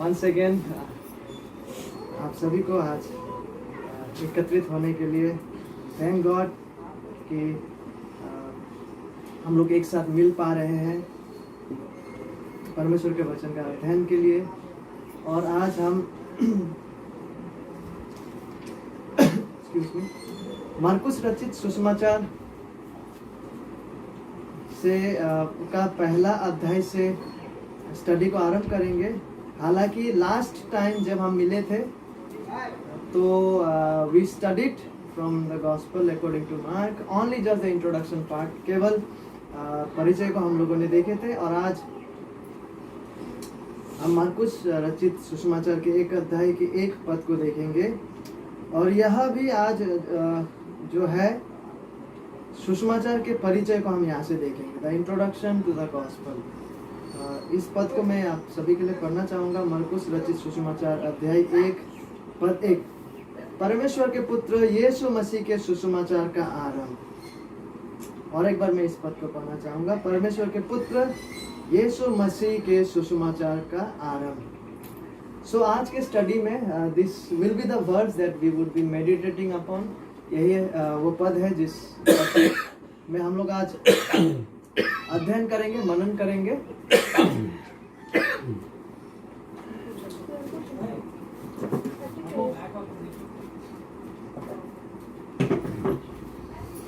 Once again आप सभी को आज एकत्रित होने के लिए थैंक गॉड कि हम लोग एक साथ मिल पा रहे हैं परमेश्वर के वचन का अध्ययन के लिए। और आज हम मार्कुस रचित सुसमाचार से का पहला अध्याय से स्टडी को आरंभ करेंगे। हालांकि लास्ट टाइम जब हम मिले थे तो we studied from the gospel according to Mark only just the introduction part, केवल परिचय को हम लोगों ने देखे थे। और आज हम मार्कुस रचित सुसमाचार के एक अध्याय के एक पद को देखेंगे। और यह भी आज जो है सुसमाचार के परिचय को हम यहाँ से देखेंगे, the introduction to the gospel. इस पद को मैं आप सभी के लिए पढ़ना चाहूँगा। मार्कुस रचित सुसमाचार अध्याय 1 पद 1। परमेश्वर के पुत्र यीशु मसीह के सुसमाचार का आरंभ। और एक बार मैं इस पद को पढ़ना चाहूँगा। परमेश्वर के पुत्र यीशु मसीह के सुसमाचार का आरंभ। सो आज के स्टडी में this will be the words that we would be meditating upon. यही वो पद है जिस में हम लोग आज अध्ययन करेंगे, मनन करेंगे।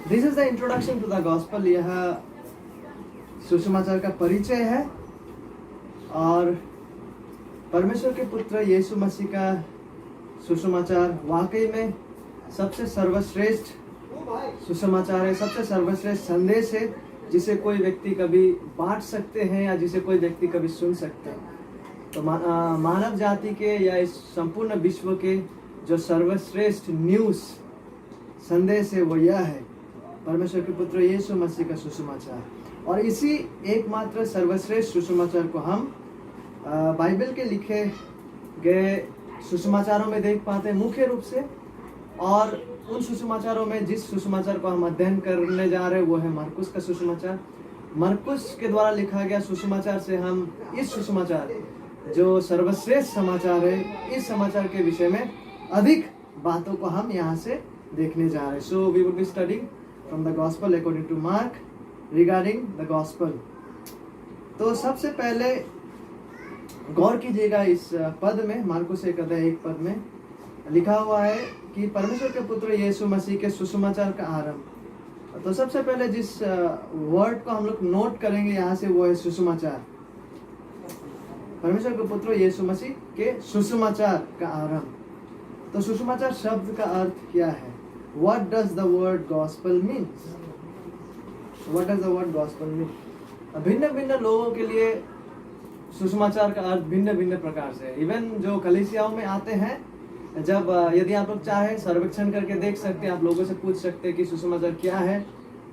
This is the introduction to the gospel. यह सुसमाचार का परिचय है। और परमेश्वर के पुत्र यीशु मसीह का सुसमाचार वाकई में सबसे सर्वश्रेष्ठ सुसमाचार है, सबसे सर्वश्रेष्ठ संदेश है जिसे कोई व्यक्ति कभी बांट सकते हैं या जिसे कोई व्यक्ति कभी सुन सकते हैं। तो मानव जाति के या इस संपूर्ण विश्व के जो सर्वश्रेष्ठ न्यूज़ संदेश है वो यह है, परमेश्वर के पुत्र यीशु मसीह का सुसमाचार। और इसी एकमात्र सर्वश्रेष्ठ सुसमाचार को हम बाइबल के लिखे गए सुसमाचारों में देख पाते हैं मुख्य रूप से। और उन सुसमाचारों में जिस सुसमाचार को हम अध्ययन करने जा रहे हैं वो है मार्कुस का सुसमाचार। मार्कुस के द्वारा लिखा गया सुसमाचार से हम इस सुसमाचार जो सर्वश्रेष्ठ समाचार है, इस समाचार के विषय में अधिक बातों को हम यहाँ से देखने जा रहे हैं। So we would be studying from the gospel according to Mark regarding the gospel. तो सबसे पहले गौर कीजिएगा इस पद में, मार्कुस 1 पद में लिखा हुआ है कि परमेश्वर के पुत्र यीशु मसीह के सुसमाचार का आरंभ। तो सबसे पहले जिस वर्ड को हम लोग नोट करेंगे यहाँ से वो है सुसमाचार। परमेश्वर के पुत्र यीशु मसीह के सुसमाचार का आरंभ। तो सुसमाचार शब्द का अर्थ क्या है? What does the word gospel means? What does the word gospel mean? भिन्न भिन्न लोगों के लिए सुसमाचार का अर्थ भिन्न भिन्न प्रकार से है। इवन जो कलीसियाओं में आते हैं, जब यदि आप लोग चाहे सर्वेक्षण करके देख सकते हैं, आप लोगों से पूछ सकते हैं कि सुसमाचार क्या है।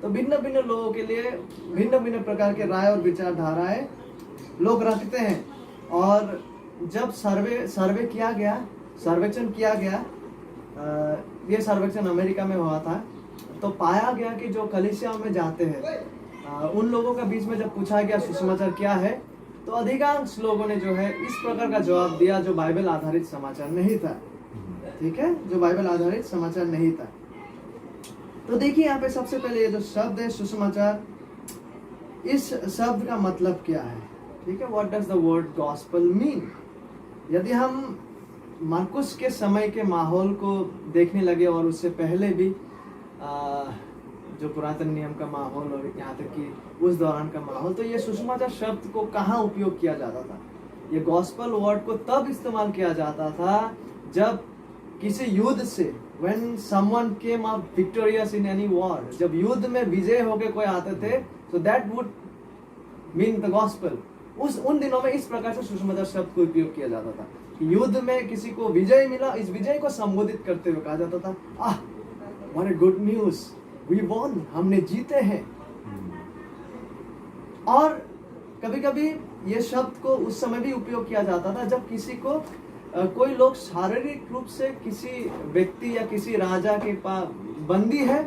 तो भिन्न भिन्न लोगों के लिए भिन्न भिन्न प्रकार के राय और विचारधाराएं लोग रखते हैं। और जब सर्वेक्षण किया गया, ये सर्वेक्षण अमेरिका में हुआ था, तो पाया गया कि जो कलीसियाओं में जाते हैं उन लोगों का बीच में जब पूछा गया सुसमाचार क्या है, तो अधिकांश लोगों ने जो है इस प्रकार का जवाब दिया जो बाइबल आधारित समाचार नहीं था। ठीक है, जो बाइबल आधारित समाचार नहीं था। तो देखिए यहाँ पे सबसे पहले ये जो शब्द है सुसमाचार, इस शब्द का मतलब क्या है? ठीक है, what does the word gospel mean? यदि हम मार्कुस के समय के माहौल को देखने लगे और उससे पहले भी जो पुरातन नियम का माहौल और यहाँ तक कि उस दौरान का माहौल, तो ये सुसमाचार शब्द को कहाँ उपयोग किया जाता था? ये गॉस्पेल वर्ड को तब इस्तेमाल किया जाता था जब किसी युद्ध से, when someone came up victorious in any war, जब युद्ध में विजय होके कोई आते थे, so that would mean the gospel। उन दिनों में इस प्रकार से सुसमाचार शब्द को उपयोग किया जाता था कि युद्ध में किसी को विजय मिला, इस विजय को संबोधित करते हुए कहा जाता था, what a good news, we won, हमने जीते हैं। और कभी कभी ये शब्द को उस समय भी उपयोग किया जाता था जब किसी को कोई लोग शारीरिक रूप से किसी व्यक्ति या किसी राजा के पास बंदी है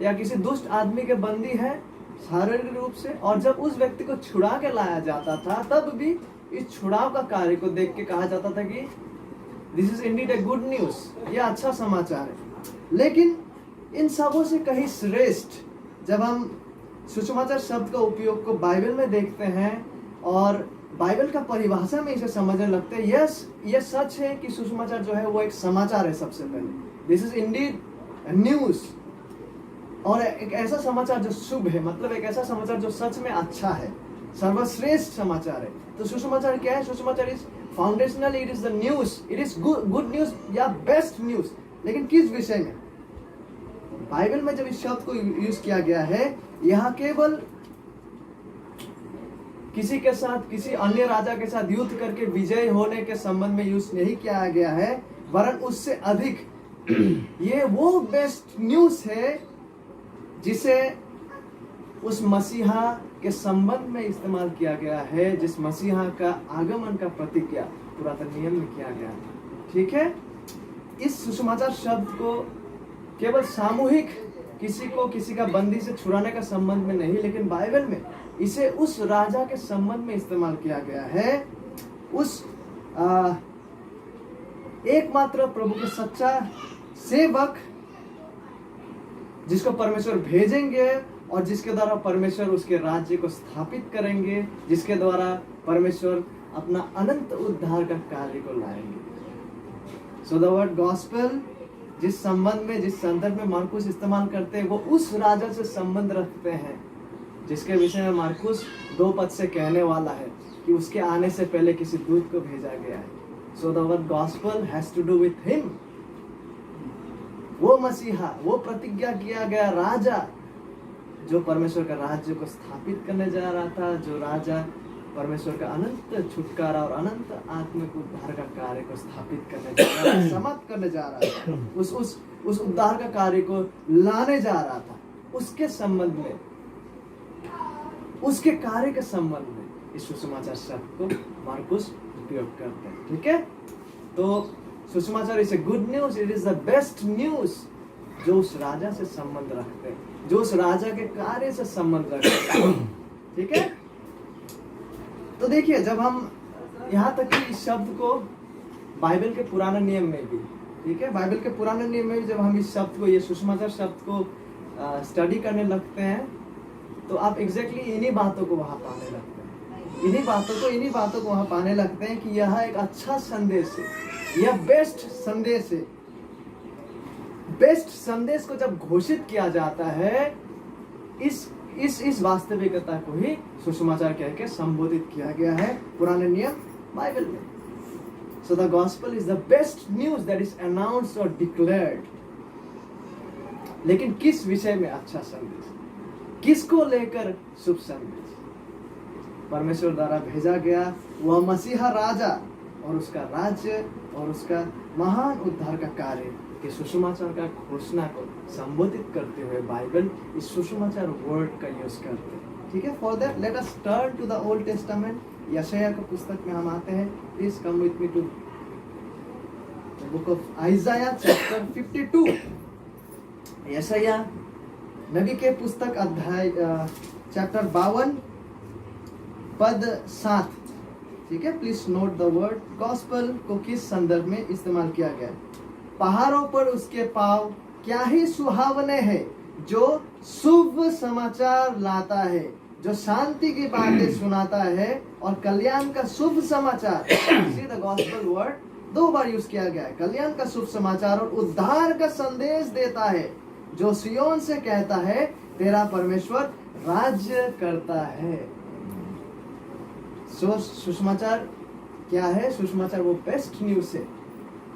या किसी दुष्ट आदमी के बंदी है शारीरिक रूप से, और जब उस व्यक्ति को छुड़ा के लाया जाता था तब भी इस छुड़ाव का कार्य को देख के कहा जाता था कि this is Indeed a good news, यह अच्छा समाचार है। लेकिन इन सबों से कहीं श्रेष्ठ जब हम सुसमाचार शब्द का उपयोग को बाइबल में देखते हैं और बाइबल का परिभाषा में इसे समझने लगते हैं, यस ये सच है कि सुसमाचार जो है वो एक समाचार है। सबसे पहले दिस इज इंडीड न्यूज, और एक ऐसा समाचार जो शुभ है, मतलब एक ऐसा समाचार जो सच में अच्छा है, सर्वश्रेष्ठ समाचार है। तो सुसमाचार क्या है? सुसमाचार is foundational, it is the news, it is good news या बेस्ट न्यूज। लेकिन किस विषय में? बाइबल में जब इस शब्द को यूज किया गया है, यहाँ केवल किसी के साथ, किसी अन्य राजा के साथ युद्ध करके विजय होने के संबंध में यूज नहीं किया गया है, वरन उससे अधिक ये वो बेस्ट न्यूज है जिसे उस मसीहा के संबंध में इस्तेमाल किया गया है, जिस मसीहा का आगमन का प्रतिज्ञा पुरातन नियम में किया गया है। ठीक है, इस सुसमाचार शब्द को केवल सामूहिक किसी को किसी का बंदी से छुड़ाने का संबंध में नहीं, लेकिन बाइबल में इसे उस राजा के संबंध में इस्तेमाल किया गया है, उस एकमात्र प्रभु के सच्चा सेवक जिसको परमेश्वर भेजेंगे और जिसके द्वारा परमेश्वर उसके राज्य को स्थापित करेंगे, जिसके द्वारा परमेश्वर अपना अनंत उद्धार का कार्य को लाएंगे। सो द वर्ड गॉस्पेल जिस संबंध में, जिस संदर्भ में मार्कुस इस्तेमाल करते हैं, वो उस राजा से संबंध रखते हैं जिसके विषय में मार्कुस 2 पद से कहने वाला है कि उसके आने से पहले किसी दूत को भेजा गया है। So the word gospel has to do with him, वो मसीहा, वो प्रतिज्ञा किया गया राजा जो परमेश्वर का राज्य को स्थापित करने जा रहा था, जो राजा परमेश्वर का अनंत छुटकारा और अनंत आत्मिक उद्धार का कार्य को स्थापित करने जा रहा था, समाप्त करने जा रहा था, उस उद्धार का कार्य को लाने जा रहा था, उसके संबंध में, उसके कार्य के संबंध में इस सुसमाचार शब्द को मार्कुस उपयोग करते हैं। ठीक है, तो सुसमाचार is a good news, it is the best news जो उस राजा से संबंध रखते हैं, जो उस राजा के कार्य से संबंध रखते हैं। ठीक है, तो देखिए, जब हम यहाँ तक कि इस शब्द को बाइबल के पुराने नियम में भी, ठीक है, बाइबल के पुराने नियम में भी जब हम इस शब्द को, ये सुसमाचार शब्द को स्टडी करने लगते हैं, तो आप एग्जैक्टली इन्हीं बातों को वहाँ पाने लगते हैं, इन्हीं बातों को वहाँ पाने लगते हैं कि यह एक अच्छा संदेश है, यह बेस्ट संदेश है। बेस्ट संदेश को जब घोषित किया जाता है, इस वास्तविकता को ही सुसमाचार कह के संबोधित किया गया है पुराने नियम बाइबल में। So the gospel is the best news that is announced और डिक्लेयर्ड। लेकिन किस विषय में अच्छा संदेश, किसको लेकर शुभ संदेश? परमेश्वर द्वारा भेजा गया वह मसीहा राजा और उसका राज्य और उसका महान उद्धार का कार्य के सुसमाचार का घोषणा को संबोधित करते हुए बाइबल इस सुसमाचार वर्ड का यूज करते हैं। ठीक है, for that let us turn to the Old Testament. यशायाह की पुस्तक में हम आते हैं। Please come with me to the book of Isaiah chapter 52। यशायाह नबी के पुस्तक अध्याय चैप्टर 52 पद 7। ठीक है, please note the word gospel को किस संदर्भ में इस्तेमाल किया गया है। पहाड़ों पर उसके पांव क्या ही सुहावने हैं, जो शुभ समाचार लाता है, जो शांति की बातें सुनाता है और कल्याण का शुभ समाचार। See the gospel word 2 bar use किया गया है। कल्याण का शुभ समाचार और उद्धार का संदेश देता है, जो सियोन से कहता है तेरा परमेश्वर राज्य करता है। सुसमाचार क्या है? सुसमाचार वो बेस्ट न्यूज है,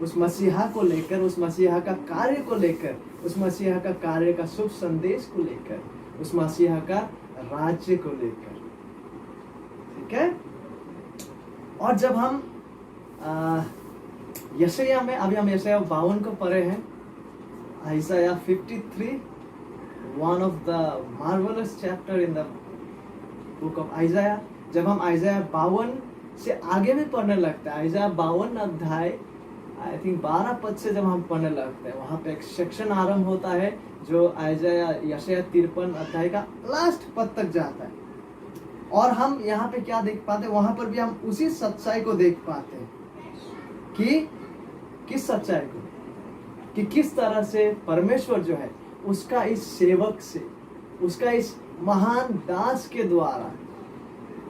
उस मसीहा को लेकर, उस मसीहा का कार्य को लेकर, उस मसीहा का कार्य का शुभ संदेश को लेकर, उस मसीहा का राज्य को लेकर। ठीक है, और जब हम यशायाह में, अभी हम यशायाह 52 को पढ़े हैं, आइजाया 53, one of the marvelous chapter in the book of Isaiah। जब हम आइजाया 52 से आगे भी पढ़ने लगते हैं, आइजाया 52 अध्याय आई थिंक 12 पद से जब हम पढ़ने लगते हैं, वहां पे एक सेक्शन आरंभ होता है जो आइजाया यशायाह 53 अध्याय का लास्ट पद तक जाता है। और हम यहाँ पे क्या देख पाते हैं, वहां पर भी हम उसी सच्चाई को देख पाते हैं कि किस सच्चाई को, कि किस तरह से परमेश्वर जो है उसका इस सेवक से, उसका इस महान दास के द्वारा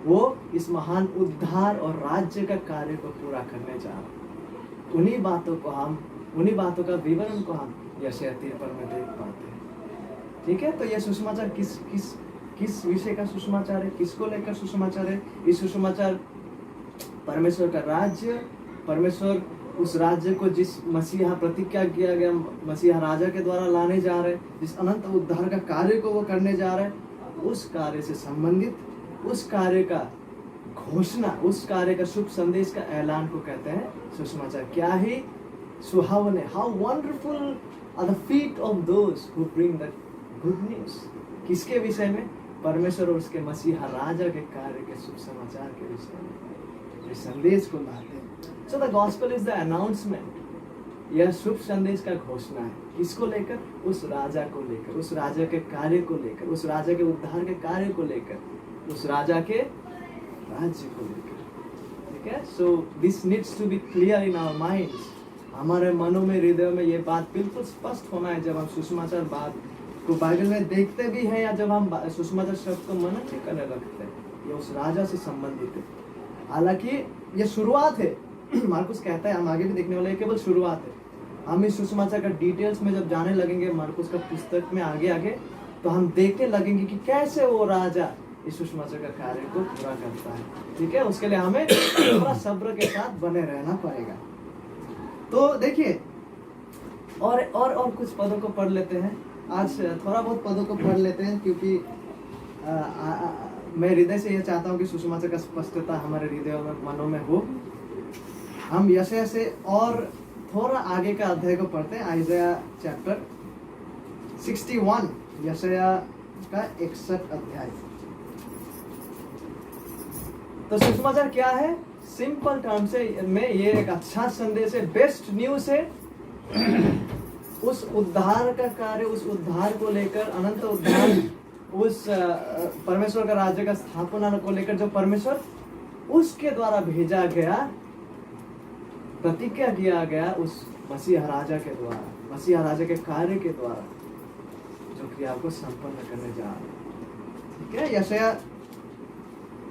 वो इस महान उद्धार और राज्य का कार्य को पूरा करने जा रहा है। उन्हीं बातों का विवरण को हम यशायाह 53 में देख पाते हैं। ठीक है, तो यह सुसमाचार किस विषय का सुसमाचार है, किसको लेकर सुसमाचार है? इस सुसमाचार परमेश्वर का राज्य, परमेश्वर उस राज्य को जिस मसीहा प्रतिज्ञा किया गया मसीहा राजा के द्वारा लाने जा रहे, जिस अनंत उद्धार का कार्य को वो करने जा रहे, उस कार्य से संबंधित, उस कार्य का घोषणा, उस कार्य का शुभ संदेश का ऐलान को कहते हैं सुसमाचार। क्या ही सुहावन है, how wonderful are the feet of those who bring the good news. किसके विषय में? परमेश्वर और उसके मसीहा राजा के कार्य के शुभ समाचार के विषय में, इस संदेश को लाते हैं। So the gospel is the announcement. यह शुभ संदेश का घोषणा है। किसको लेकर? उस राजा को लेकर, उस राजा के कार्य को लेकर, उस राजा के उद्धार के कार्य को लेकर, उस राजा के राज्य को लेकर। ठीक है, so this needs to be clear in our minds. हमारे मनों में, हृदय में ये बात बिल्कुल स्पष्ट होना है जब हम सुसमाचार बात को बाइबल में देखते भी हैं या जब हम सुसमाचार शब्द को मनन भी करने लगते हैं। ये उस राजा से संबंधित है। हालांकि ये शुरुआत है, मार्कुस कहता है, हम आगे भी देखने वाले हैं, केवल शुरुआत है। हम इस सुसमाचार का डिटेल्स में जब जाने लगेंगे मार्कुस का पुस्तक में आगे तो हम देखने लगेंगे कि कैसे वो राजा इस सुसमाचार का कार्य को पूरा करता है। ठीक है, उसके लिए हमें थोड़ा सब्र के साथ बने रहना पड़ेगा। तो देखिए और कुछ पदों को पढ़ लेते हैं। आज थोड़ा बहुत पदों को पढ़ लेते हैं क्योंकि मैं हृदय से यह चाहता हूँ कि सुसमाचार का स्पष्टता हमारे हृदय और मनों में हो। हम यशायाह से और थोड़ा आगे का अध्याय को पढ़ते हैं, आइज़ाया चैप्टर 61, यशायाह का 61 अध्याय। तो सुसमाचार क्या है? सिंपल टर्म से में ये एक अच्छा संदेश है, बेस्ट न्यूज है। उस उद्धार का कार्य, उस उद्धार को लेकर, अनंत उद्धार, उस परमेश्वर का राज्य का स्थापना को लेकर जो परमेश्वर उसके द्वारा भेजा गया, प्रतिज्ञा किया गया उस मसीहा राजा के द्वारा, मसीहा राजा के कार्य के द्वारा जो क्रिया को संपन्न करने जा रहे हैं। ठीक है, यशायाह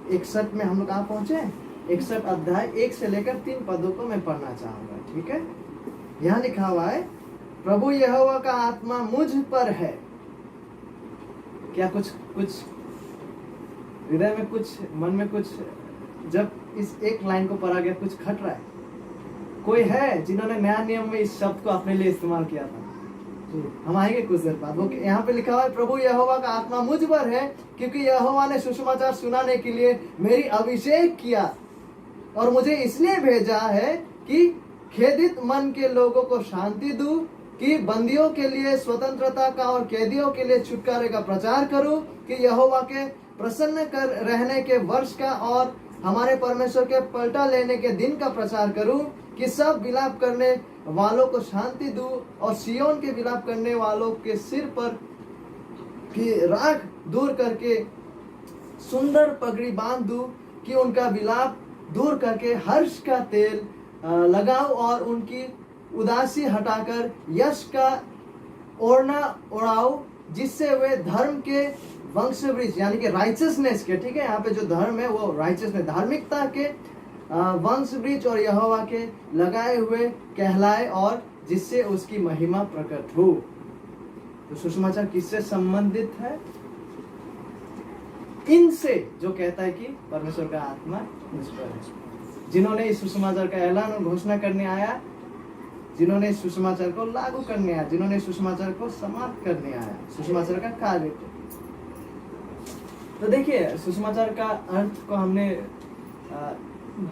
61 में हम लोग कहाँ पहुंचे? 61 अध्याय 1 से लेकर 3 पदों को मैं पढ़ना चाहूंगा। ठीक है, यहाँ लिखा हुआ है, प्रभु यहोवा का आत्मा मुझ पर है। क्या कुछ हृदय में, कुछ मन में, कुछ जब इस एक लाइन को पढ़ा गया कुछ खट रहा है? कोई है जिन्होंने नया नियम में इस शब्द को अपने लिए इस्तेमाल किया था? हम आएंगे कुछ देर बाद। वो यहाँ पे लिखा हुआ है, प्रभु यहोवा का आत्मा मुझ पर है क्योंकि यहोवा ने सुसमाचार सुनाने के लिए मेरी अभिषेक किया और मुझे इसलिए भेजा है कि खेदित मन के लोगों को शांति दूं, कि बंदियों के लिए स्वतंत्रता का और कैदियों के लिए छुटकारे का प्रचार करूं, कि यहोवा के प्रसन्न कर रहने के वर्ष का और हमारे परमेश्वर के पलटा लेने के दिन का प्रचार करूं, कि सब विलाप करने वालों को शांति दूं और सियोन के विलाप करने वालों के सिर पर की राख दूर करके सुंदर पगड़ी बांध दूं, कि उनका विलाप दूर करके हर्ष का तेल लगाओ और उनकी उदासी हटाकर यश का ओढ़ना उड़ाओ, जिससे वे धर्म के वंशवृक्ष यानी कि राइचसनेस के, ठीक है, यहाँ पे जो धर्म है वो राइचसनेस, धार्मिकता के वंशवृक्ष और यहोवा के लगाए हुए कहलाए और जिससे उसकी महिमा प्रकट हो। तो सुसमाचार किससे संबंधित है? इनसे जो कहता है कि परमेश्वर का आत्मा मुझ पर है, जिन्होंने इस सुसमाचार का ऐलान और घोषणा करने आया, जिन्होंने इस सुसमाचार को लागू करने आया, जिन्होंने इस सुसमाचार को समाप्त करने आया, सुसमाचार का कार्य को। तो देखिए सुसमाचार का अर्थ को हमने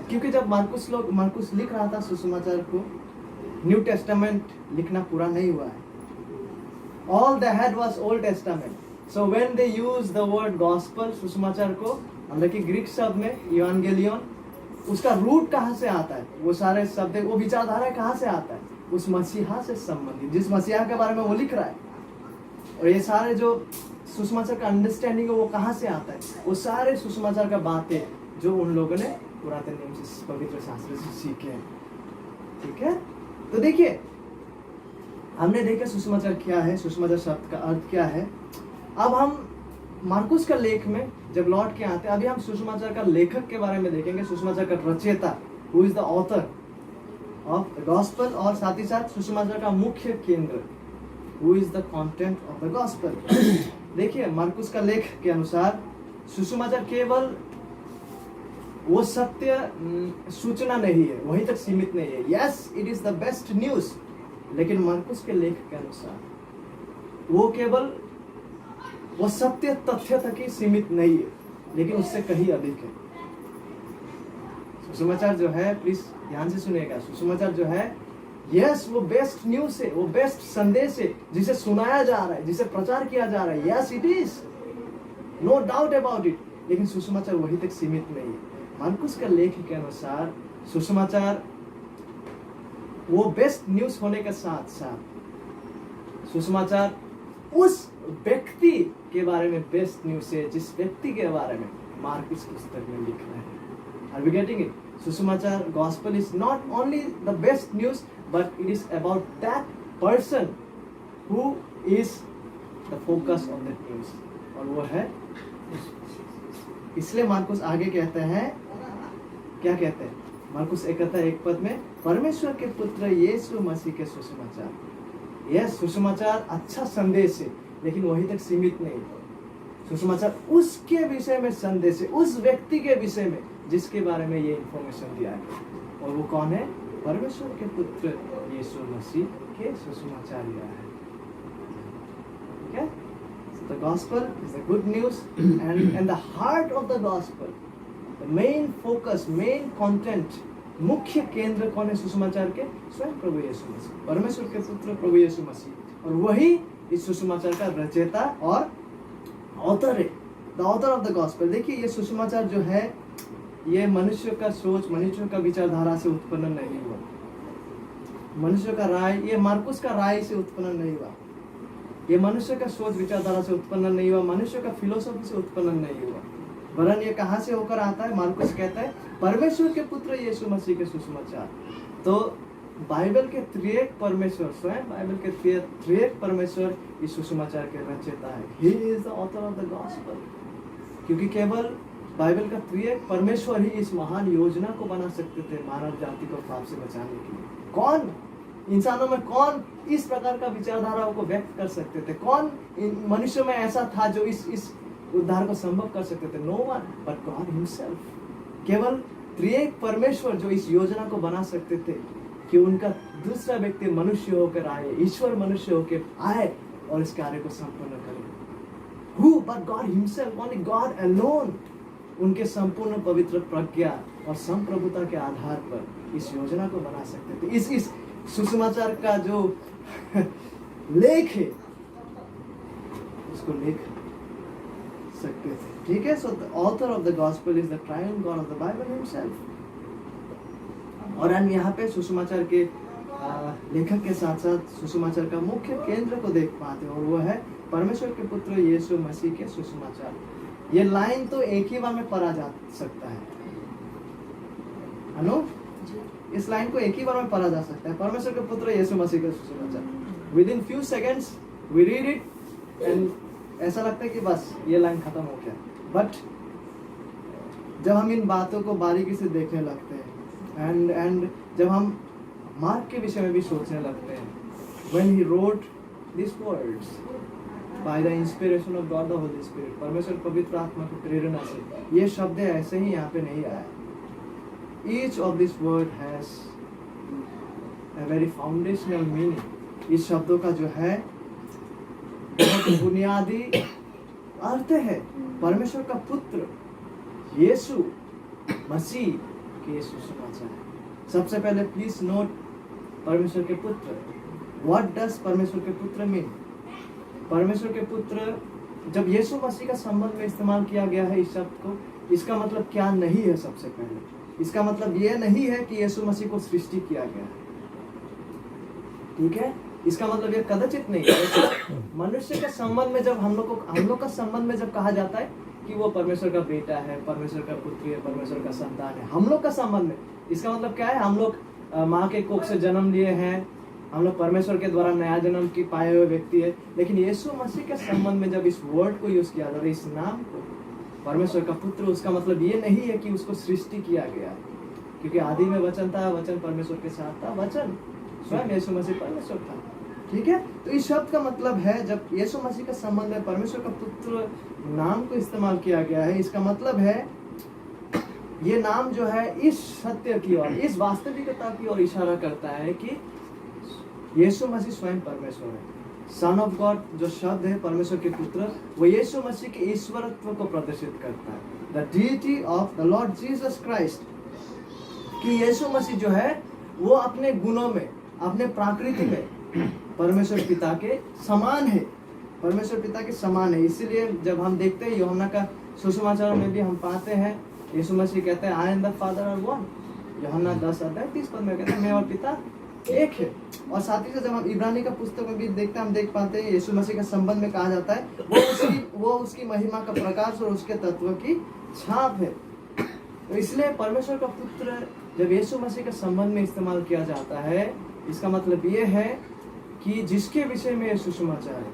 क्योंकि जब मार्कुस लिख रहा था सुसमाचार को, न्यू टेस्टामेंट लिखना पूरा नहीं हुआ है। All they had was Old Testament. So when they use the word gospel, सुसमाचार को, हालांकि ग्रीक शब्द में इवांगेलियन, उसका रूट कहाँ से आता है? वो सारे शब्द, वो विचारधारा कहाँ से आता है? उस मसीहा से संबंधित, जिस मसीहा के बारे में वो लिख रहा है। और ये सारे जो सुसमाचार का अंडरस्टैंडिंग है वो कहाँ से आता है? वो सारे सुसमाचार का बातें जो उन लोगों ने पुरातन नियम से, पवित्र शास्त्र से सीखे हैं। ठीक है, तो देखिए हमने देखा सुसमाचार क्या है, सुसमाचार शब्द का अर्थ क्या है। अब हम मार्कुस का लेख में जब लौट के आते हैं, अभी हम सुसमाचार का लेखक के बारे में देखेंगे, सुसमाचार का रचयिता, who is the author of the gospel, और साथ ही साथ सुसमाचार का मुख्य केंद्र, who is the content of the gospel. देखिए मार्कुस का लेख के अनुसार सुसमाचार केवल वो सत्य सूचना नहीं है, वहीं तक सीमित नहीं है। Yes, it is the best news, लेकिन मार्कुस के लेख के अनुसार वो केवल वो सत्य तथ्य तक ही सीमित नहीं है, लेकिन उससे कहीं अधिक है। सुसमाचार जो है, प्लीज ध्यान से सुनिएगा, सुसमाचार जो है यस वो बेस्ट न्यूज है, वो बेस्ट संदेश है जिसे सुनाया जा रहा है, जिसे प्रचार किया जा रहा है। Yes it is, no doubt about it, लेकिन सुसमाचार वहीं तक सीमित नहीं है। मार्कुस का लेख के अनुसार सुसमाचार वो बेस्ट न्यूज होने के साथ साथ सुसमाचार उस व्यक्ति के बारे में बेस्ट न्यूज है जिस व्यक्ति के बारे में मार्कुस पुस्तक में लिख रहे हैं। Are we getting it? सुसमाचार gospel is not only the best news, but it is about that person who is the focus of that news, और वो है। इसलिए मार्कुस आगे कहते हैं, क्या कहते हैं? मार्कुस 1:1 में, परमेश्वर के पुत्र यीशु मसीह के सुसमाचार। यह सुसमाचार अच्छा संदेश है, लेकिन वहीं तक सीमित नहीं है। सुसमाचार उसके विषय में संदेश है, उस व्यक्ति के विषय में जिसके बारे में ये इंफॉर्मेशन दिया है, और वो कौन है? परमेश्वर के पुत्र यीशु मसीह के सुसमाचार यह है। ठीक है? The gospel is the good news, and the heart of the gospel, the main focus, main content, मुख्य केंद्र कौन है सुसमाचार के? स्वयं प्रभु यीशु मसीह, परमेश्वर के पुत्र प्रभु यीशु मसीह, और वही इस सुसमाचार का रचयिता और ऑथर है, the author of the gospel. देखिए ये सुसमाचार जो है, ये मनुष्य का सोच, मनुष्य का विचारधारा से उत्पन्न नहीं हुआ, मनुष्य का राय, ये मार्कुस का राय से उत्पन्न नहीं हुआ, ये मनुष्य का सोच विचारधारा से उत्पन्न नहीं हुआ, मनुष्य का फिलोसॉफी से उत्पन्न नहीं हुआ, वरन ये कहाँ से होकर आता है? मार्कुस कहता है परमेश्वर के पुत्र यीशु मसीह के सुसमाचार। तो बाइबल के त्रिएक परमेश्वर, स्वयं बाइबल के त्रिएक परमेश्वर इस सुसमाचार के रचयिता है। He is the author of the gospel, क्योंकि केवल बाइबल का त्रिएक परमेश्वर ही इस महान योजना को बना सकते थे मानव जाति को पाप से बचाने के लिए। कौन इंसानों में कौन इस प्रकार का विचारधाराओं को व्यक्त कर सकते थे? कौन मनुष्य में ऐसा था जो इस उद्धार को संभव कर सकते थे? No one but God himself. केवल त्रिएक परमेश्वर जो इस योजना को बना सकते थे कि उनका दूसरा व्यक्ति मनुष्य होकर आए, ईश्वर मनुष्य होकर आए और इस कार्य को संपूर्ण करे। Who but God himself, only God alone, उनके संपूर्ण पवित्र प्रज्ञा और संप्रभुता के आधार पर इस योजना को बना सकते थे। इस सुसमाचार का जो लेख है उसको लिख सकते थे। ठीक है? So the author of the gospel is the Triumph God of the Bible himself. और हम यहाँ पे सुसमाचार के लेखक के साथ साथ सुसमाचार का मुख्य केंद्र को देख पाते हैं, और वो है परमेश्वर के पुत्र यीशु मसीह के सुसमाचार। ये लाइन तो एक ही बार में पढ़ा जा सकता है, अनु, इस लाइन को एक ही बार में पढ़ा जा सकता है, परमेश्वर के पुत्र यीशु मसीह के सुसमाचार। With in few seconds we read it and ऐसा लगता है कि बस ये लाइन खत्म हो गया। बट जब हम इन बातों को बारीकी से देखने लगते हैं एंड जब हम मार्क के विषय में भी सोचने लगते हैं, when he wrote these words by the inspiration of God the Holy Spirit, परमेश्वर पवित्र आत्मा की प्रेरणा से ये शब्द ऐसे ही यहाँ पे नहीं आया। Each of this word has a very foundational meaning। इस शब्दों का जो है बहुत बुनियादी अर्थ है। परमेश्वर का पुत्र यीशु मसीह के सुसमाचार। सबसे पहले प्लीज नोट परमेश्वर के पुत्र। व्हाट डज परमेश्वर के पुत्र मीन? परमेश्वर के पुत्र जब यीशु मसीह का संबंध में इस्तेमाल किया गया है इस शब्द को, इसका मतलब क्या नहीं है? सबसे पहले इसका मतलब यह नहीं है कि यीशु मसीह को सृष्टि किया गया है। ठीक है? इसका मतलब ये कदाचित नहीं है। मनुष्य के संबंध में जब हम लोग का संबंध में जब कहा जाता है कि वो परमेश्वर का बेटा है, परमेश्वर का पुत्री है, परमेश्वर का संतान है, हम लोग का संबंध में, इसका मतलब क्या है? हम लोग माँ के कोख से जन्म लिए हैं, हम लोग परमेश्वर के द्वारा नया जन्म की पाए हुए व्यक्ति है। लेकिन यीशु मसीह के संबंध में जब इस वर्ड को यूज किया जा रहा है, इस नाम को, परमेश्वर का पुत्र, उसका मतलब ये नहीं है कि उसको सृष्टि किया गया है, क्योंकि आदि में वचन था, वचन परमेश्वर के साथ था, वचन स्वयं यीशु मसीह परमेश्वर था। ठीक है, तो इस शब्द का मतलब है, जब यीशु मसीह का संबंध में परमेश्वर का पुत्र नाम को इस्तेमाल किया गया है, इसका मतलब है ये नाम जो है इस सत्य की ओर, इस वास्तविकता की ओर इशारा करता है कि यीशु मसीह स्वयं परमेश्वर है। सन ऑफ गॉड जो शब्द है, परमेश्वर के पुत्र, वो यीशु मसीह के ईश्वरत्व को प्रदर्शित करता है। The deity of the Lord Jesus Christ, कि यीशु मसीह जो है वो अपने गुणों में, अपने प्रकृति में परमेश्वर पिता के समान है, परमेश्वर पिता के समान है। इसीलिए जब हम देखते हैं यूहन्ना का सुसमाचार में भी हम पाते हैं, यीशु मसीह कहते हैं I am the father are one. Yuhanna 10:30 में कहते हैं मैं और पिता एक है। और साथ ही साथ जब हम इब्रानी का पुस्तक में भी देखते हैं, हम देख पाते हैं यीशु मसीह के संबंध में कहा जाता है वो उसकी महिमा का प्रकाश और उसके तत्व की छाप है। तो इसलिए परमेश्वर का पुत्र जब यीशु मसीह के संबंध में इस्तेमाल किया जाता है, इसका मतलब ये है कि जिसके विषय में सुसमाचार है,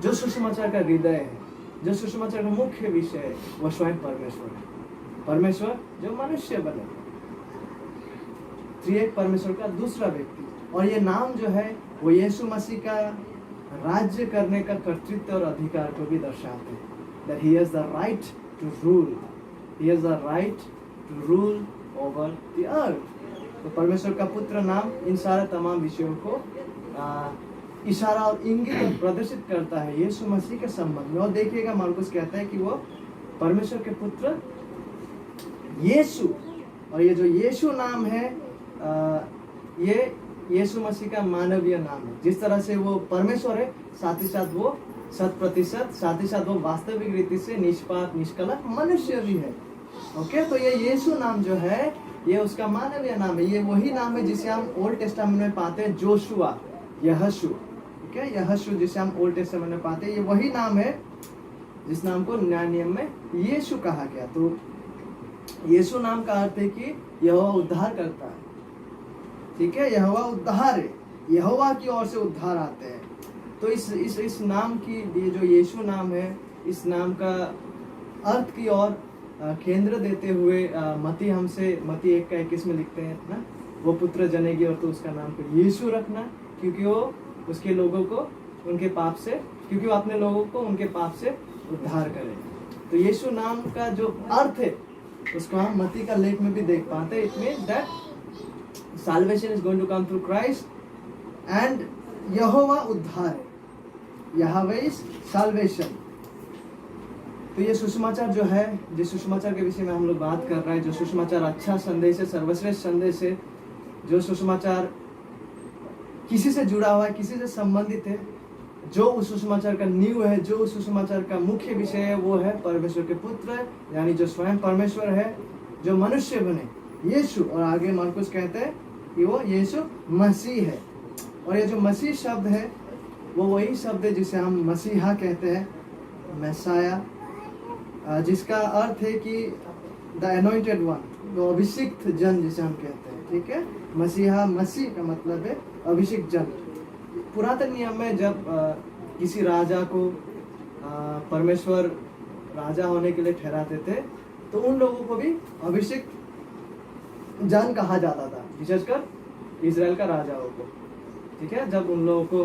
जो सुसमाचार का हृदय है, जो सुसमाचार का मुख्य विषय है, वह स्वयं परमेश्वर है। परमेश्वर जो मनुष्य बने, त्रिएक परमेश्वर का दूसरा व्यक्ति। और ये नाम जो है वो यीशु मसीह का राज्य करने का कर्तृत्व और अधिकार को भी दर्शाते हैं। That he has the right to rule, he has the right to rule over the earth। तो परमेश्वर का पुत्र नाम इन सारे तमाम विषयों को इशारा और इंगित प्रदर्शित करता है यीशु मसीह के संबंध में। और देखिएगा मार्कुस कहता है कि वो परमेश्वर के पुत्र यीशु, और ये जो यीशु नाम है ये यीशु मसीह का मानवीय नाम है। जिस तरह से वो परमेश्वर है, साथ ही साथ वो 100%, साथ ही साथ वो वास्तविक रीति से निष्पाप निष्कलंक मनुष्य भी है। ओके, तो ये यीशु नाम जो है ये उसका मानवीय नाम है। ये वही नाम है जिसे हम ओल्ड टेस्टामेंट में पाते हैं, जोशुआ, यहोशू। ठीक है, यहोशू जिसे हम ओल्ड टेस्टामेंट में पाते हैं, ये वही नाम है जिस नाम को न्याय नियम में यीशु कहा गया। तो यीशु नाम का अर्थ है कि यहोवा उद्धार करता है। ठीक है, यहोवा उद्धार है, यहोवा की ओर से उद्धार आते हैं। तो इस नाम की, ये जो यीशु नाम है, इस नाम का अर्थ की ओर केंद्र देते हुए मती 1:21 में लिखते हैं ना, वो पुत्र जनेगी और तो उसका नाम को यीशु रखना, क्योंकि वो उसके लोगों को उनके पाप से, क्योंकि वो अपने लोगों को उनके पाप से उद्धार करेगा। तो यीशु नाम का जो अर्थ है उसको हम मती का लेख में भी देख पाते हैं। It means that salvation is going to come through Christ and यहोवा उद्धार है, यहोवा इज salvation। तो ये सुसमाचार जो है, जिस सुसमाचार के विषय में हम लोग बात कर रहे हैं, जो सुसमाचार अच्छा संदेश है, सर्वश्रेष्ठ संदेश है, जो सुसमाचार किसी से जुड़ा हुआ है, किसी से संबंधित है, जो उस सुसमाचार का नींव है, जो उस सुसमाचार का मुख्य विषय है, वो है परमेश्वर के पुत्र, यानी जो स्वयं परमेश्वर है, जो मनुष्य बने, यीशु। और आगे मार्कुस कहते हैं कि वो यीशु मसीह है। और ये जो मसीह शब्द है वो वही शब्द है जिसे हम मसीहा कहते हैं, मैसाया, जिसका अर्थ है कि द अनॉइंटेड वन, जो अभिषिक्त जन जिसे हम कहते हैं। ठीक है, मसीहा, मसीह का मतलब है अभिषिक्त जन। पुरातन नियम में जब किसी राजा को परमेश्वर राजा होने के लिए ठहराते थे, तो उन लोगों को भी अभिषिक्त जन कहा जाता था, विशेषकर इजराइल का राजाओं को। ठीक है, जब उन लोगों को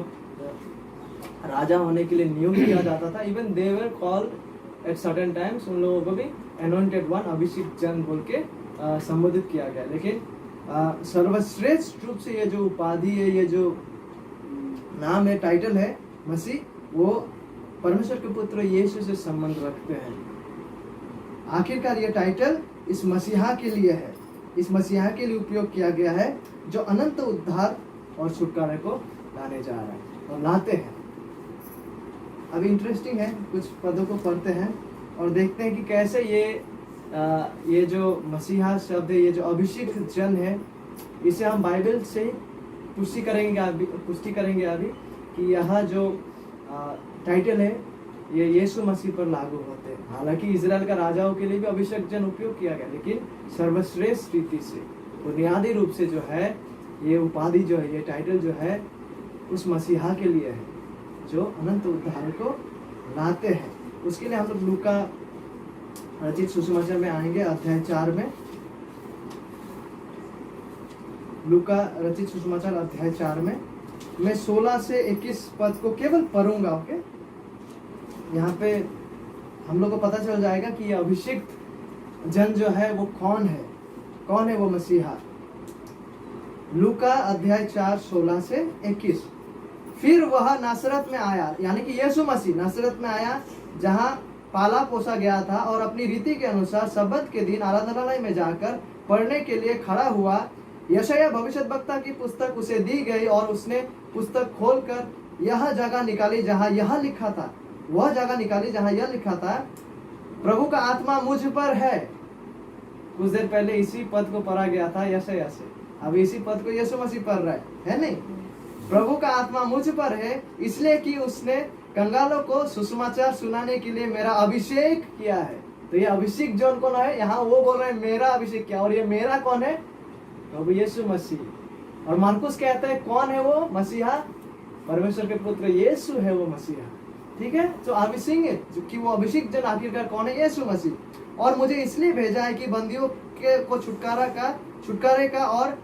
राजा होने के लिए नियुक्त किया जाता था, even they were called at certain times, उन लोगों को भी अनॉइंटेड वन, अभिषिक्त जन बोल के संबोधित किया गया। लेकिन सर्वश्रेष्ठ रूप से ये जो उपाधि है, ये जो नाम है, टाइटल है मसीह, वो परमेश्वर के पुत्र यीशु से संबंध रखते हैं। आखिरकार ये टाइटल इस मसीहा के लिए है, इस मसीहा के लिए उपयोग किया गया है, जो अनंत उद्धार और छुटकारे को लाने जा रहा है और लाते हैं। अब इंटरेस्टिंग है, कुछ पदों को पढ़ते हैं और देखते हैं कि कैसे ये जो मसीहा शब्द है, ये जो अभिषिक्त जन है, इसे हम बाइबल से पुष्टि करेंगे अभी कि यह जो टाइटल है ये यीशु मसीह पर लागू होते हैं। हालांकि इजराइल का राजाओं के लिए भी अभिषेक जन उपयोग किया गया, लेकिन सर्वश्रेष्ठ रीति से बुनियादी रूप से जो है ये उपाधि जो है, ये टाइटल जो है उस मसीहा के लिए है जो अनंत उद्धार को लाते हैं। उसके लिए हम लोग लूका रचित सुसमाचार में आएंगे, अध्याय 4 में। लूका रचित सुसमाचार अध्याय 4 में मैं 16 से 21 पद को केवल पढ़ूंगा। ओके, यहाँ पे हम लोग को पता चल जाएगा कि ये अभिषिक्त जन जो है वो कौन है वो मसीहा। लूका अध्याय 4 16 से 21। फिर वह नासरत में आया, यानी कि यीशु मसीह नासरत में आया जहाँ पाला पोसा गया था, और अपनी रीति के अनुसार सब्बत के दिन आराधनालय में जाकर पढ़ने के लिए खड़ा हुआ। यशायाह भविष्यद्वक्ता की पुस्तक उसे दी गई और उसने पुस्तक खोलकर यह जगह निकाली जहाँ यह लिखा था, वह जगह निकाली जहाँ यह लिखा था, प्रभु का आत्मा मुझ पर है। कुछ देर पहले इसी पद को पढ़ा गया था यशायाह से, अब इसी पद को यीशु मसीह पढ़ रहा है नहीं? प्रभु का आत्मा मुझ पर है इसलिए कि उसने कंगालों को सुसमाचार सुनाने के लिए मेरा अभिषेक किया है। तो ये अभिषेक जन कौन है? यहाँ वो बोल रहे हैं मेरा अभिषेक किया, और ये मेरा कौन है? प्रभु यीशु मसीह। और मार्कुस कहता है कौन है वो मसीहा? परमेश्वर के पुत्र यीशु है वो मसीहा। ठीक है, तो अभिषेक जो कि वो अभिषेक जन आखिरकार कौन है? यीशु मसीह। और मुझे इसलिए भेजा है कि बंदियों को छुटकारे का और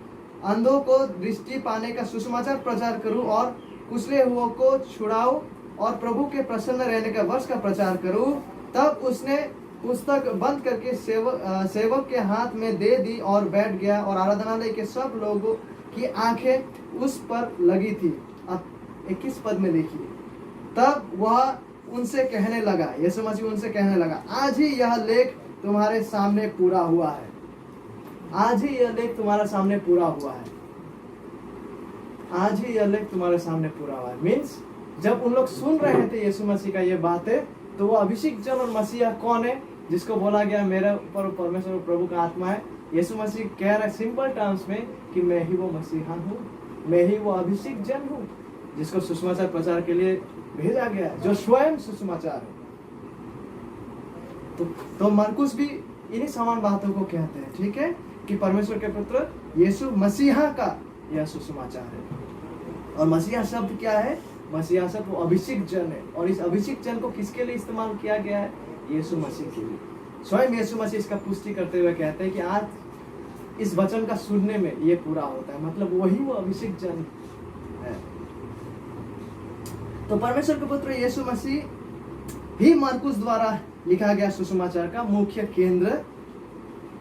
अंधों को दृष्टि पाने का सुसमाचार प्रचार करूं, और कुचले हुओं को छुड़ाऊं, और प्रभु के प्रसन्न रहने का वर्ष का प्रचार करूं। तब उसने पुस्तक बंद करके सेवक के हाथ में दे दी और बैठ गया, और आराधनालय के सब लोगों की आंखें उस पर लगी थी। अब 21 पद में देखिए, तब वह उनसे कहने लगा, यीशु मसीह उनसे कहने लगा, आज ही यह लेख तुम्हारे सामने पूरा हुआ है। आज ही यह लेख तुम्हारे सामने पूरा हुआ है। आज ही यह लेख तुम्हारे सामने पूरा हुआ है। मीन्स जब उन लोग सुन रहे थे यीशु मसीह का ये बातें, तो वो अभिषेक जन और मसीहा कौन है जिसको बोला गया मेरे ऊपर परमेश्वर प्रभु का आत्मा है? यीशु मसीह कह रहा है सिंपल टर्म्स में कि मैं ही वो मसीहा हूँ, मैं ही वो अभिषेक जन हूँ जिसको सुसमाचार प्रचार के लिए भेजा गया है, जो स्वयं सुसमाचार है। तो मरकुस भी इन्हीं समान बातों को कहते हैं, ठीक है, कि परमेश्वर के पुत्र यीशु मसीहा का यह सुसमाचार है। और मसीहा शब्द क्या है? मसीहा शब्द वो अभिषेक जन है, और इस अभिषेक जन को किसके लिए इस्तेमाल किया गया है? यीशु मसीह के लिए। स्वयं यीशु मसीह इसका पुष्टि करते हुए कहते हैं कि आज इस वचन का सुनने में ये पूरा होता है, मतलब वही वो अभिषेक जन है। तो परमेश्वर के पुत्र यीशु मसीह ही मरकुस द्वारा लिखा गया सुसमाचार का मुख्य केंद्र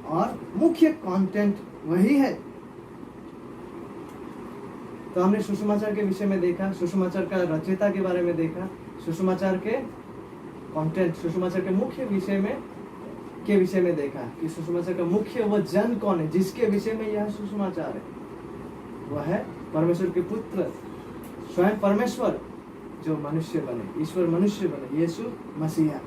और मुख्य कंटेंट वही है। तो हमने सुसमाचार के विषय में देखा, सुसमाचार का रचयिता के बारे में देखा, सुसमाचार के कंटेंट, सुसमाचार के मुख्य विषय में देखा कि सुसमाचार का मुख्य वो जन कौन है जिसके विषय में यह सुसमाचार है। वह है परमेश्वर के पुत्र, स्वयं परमेश्वर जो मनुष्य बने, ईश्वर मनुष्य बने, यीशु मसीहा।